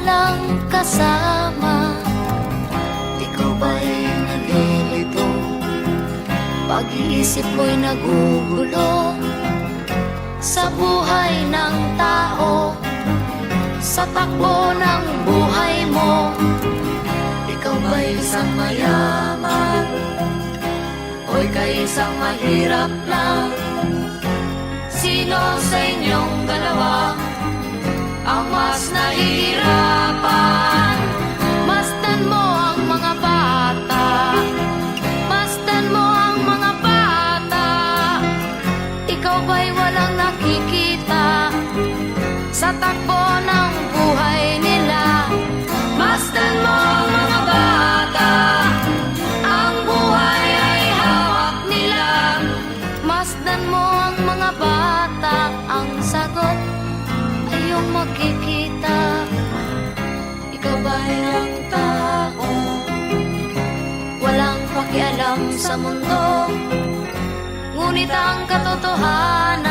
walang kasama. Ikaw ba'y nalilito? Pag-iisip mo'y nagugulo sa buhay ng tao, sa takbo ng buhay mo. Ikaw ba'y isang mayaman o ika'y isang mahirap lang? Sino sa inyong dalawa ang mas nahihirapan? Masdan mo ang mga bata, masdan mo ang mga bata. Ikaw ba'y walang nakikita sa takbo ng buhay nila? Masdan mo ang mga bata, ang buhay ay hawak nila. Masdan mo ang mga bata, ang sagot ay iyong makikita. Ikaw ba'y ang tao, walang pakialam sa mundo, ngunit ang katotohanan